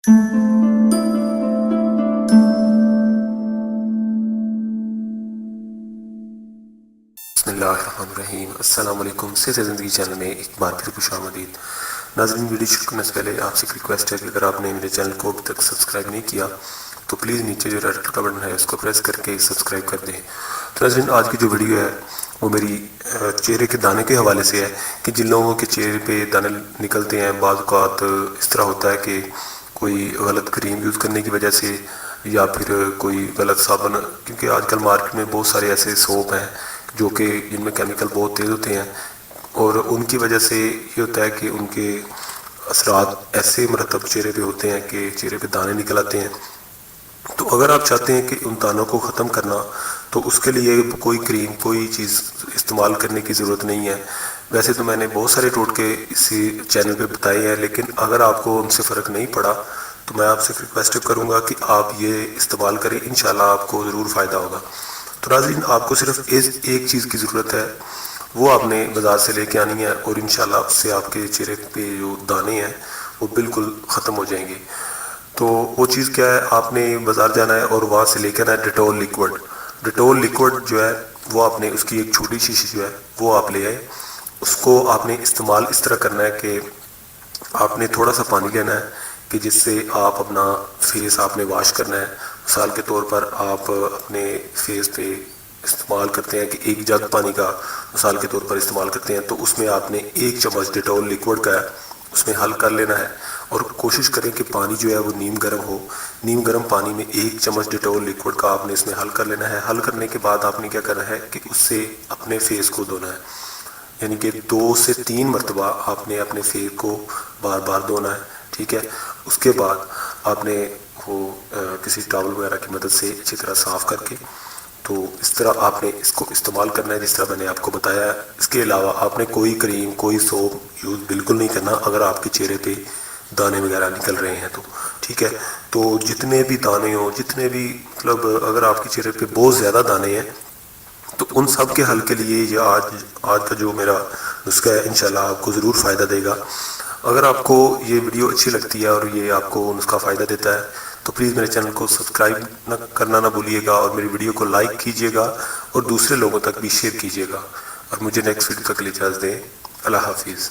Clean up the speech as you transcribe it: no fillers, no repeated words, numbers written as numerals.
بسم اللہ الرحمن الرحیم۔ السلام علیکم، صحت زندگی چینل میں ایک بار پھر خوش آمدید۔ ناظرین، ویڈیو شروع کرنے سے پہلے آپ سے ایک ریکویسٹ ہے کہ اگر آپ نے میرے چینل کو ابھی تک سبسکرائب نہیں کیا تو پلیز نیچے جو ریڈ کا بٹن ہے اس کو پریس کر کے سبسکرائب کر دیں۔ تو ناظرین، آج کی جو ویڈیو ہے وہ میری چہرے کے دانے کے حوالے سے ہے کہ جن لوگوں کے چہرے پہ دانے نکلتے ہیں، بعض اوقات اس طرح ہوتا ہے کہ کوئی غلط کریم یوز کرنے کی وجہ سے یا پھر کوئی غلط صابن، کیونکہ آج کل مارکیٹ میں بہت سارے ایسے سوپ ہیں جو کہ جن میں کیمیکل بہت تیز ہوتے ہیں، اور ان کی وجہ سے یہ ہوتا ہے کہ ان کے اثرات ایسے مرتب چہرے پہ ہوتے ہیں کہ چہرے پہ دانے نکل آتے ہیں۔ تو اگر آپ چاہتے ہیں کہ ان دانوں کو ختم کرنا تو اس کے لیے کوئی کریم، کوئی چیز استعمال کرنے کی ضرورت نہیں ہے۔ ویسے تو میں نے بہت سارے ٹوٹکے اسی چینل پہ بتائے ہیں، لیکن اگر آپ کو ان سے فرق نہیں پڑا تو میں آپ سے ریکویسٹ کروں گا کہ آپ یہ استعمال کریں، انشاءاللہ آپ کو ضرور فائدہ ہوگا۔ تو ناظرین، آپ کو صرف ایک چیز کی ضرورت ہے، وہ آپ نے بازار سے لے کے آنی ہے، اور انشاءاللہ اس سے آپ کے چہرے پہ جو دانے ہیں وہ بالکل ختم ہو جائیں گے۔ تو وہ چیز کیا ہے، آپ نے بازار جانا ہے اور وہاں سے لے کے آنا ہے ڈیٹول لیکوڈ۔ ڈیٹول لیکوڈ جو ہے وہ آپ نے اس کی ایک چھوٹی شیشی جو ہے وہ آپ لے آئے۔ اس کو آپ نے استعمال اس طرح کرنا ہے کہ آپ نے تھوڑا سا پانی لینا ہے کہ جس سے آپ اپنا فیس آپ نے واش کرنا ہے۔ مثال کے طور پر آپ اپنے فیس پہ استعمال کرتے ہیں کہ ایک جگ پانی کا مثال کے طور پر استعمال کرتے ہیں، تو اس میں آپ نے 1 چمچ ڈیٹول لیکوڈ کا ہے اس میں حل کر لینا ہے، اور کوشش کریں کہ پانی جو ہے وہ نیم گرم ہو۔ نیم گرم پانی میں 1 چمچ ڈیٹول لیکوڈ کا آپ نے اس میں حل کر لینا ہے۔ حل کرنے کے بعد آپ نے کیا کرنا ہے کہ اس سے اپنے فیس کو دھونا ہے، یعنی کہ 2 سے 3 مرتبہ آپ نے اپنے فیس کو بار بار دھونا ہے، ٹھیک ہے۔ اس کے بعد آپ نے وہ کسی ٹاول وغیرہ کی مدد سے اچھی طرح صاف کر کے، تو اس طرح آپ نے اس کو استعمال کرنا ہے جس طرح میں نے آپ کو بتایا ہے۔ اس کے علاوہ آپ نے کوئی کریم، کوئی سوپ یوز بالکل نہیں کرنا اگر آپ کے چہرے پہ دانے وغیرہ نکل رہے ہیں تو، ٹھیک ہے۔ تو جتنے بھی دانے ہوں، جتنے بھی مطلب اگر آپ کے چہرے پہ بہت زیادہ دانے ہیں تو ان سب کے حل کے لیے یہ آج کا جو میرا نسخہ ہے انشاءاللہ آپ کو ضرور فائدہ دے گا۔ اگر آپ کو یہ ویڈیو اچھی لگتی ہے اور یہ آپ کو نسخہ فائدہ دیتا ہے تو پلیز میرے چینل کو سبسکرائب کرنا نہ بھولیے گا، اور میری ویڈیو کو لائک کیجیے گا اور دوسرے لوگوں تک بھی شیئر کیجیے گا، اور مجھے نیکسٹ ویڈیو تک کے لیے اجازت دیں۔ اللہ حافظ۔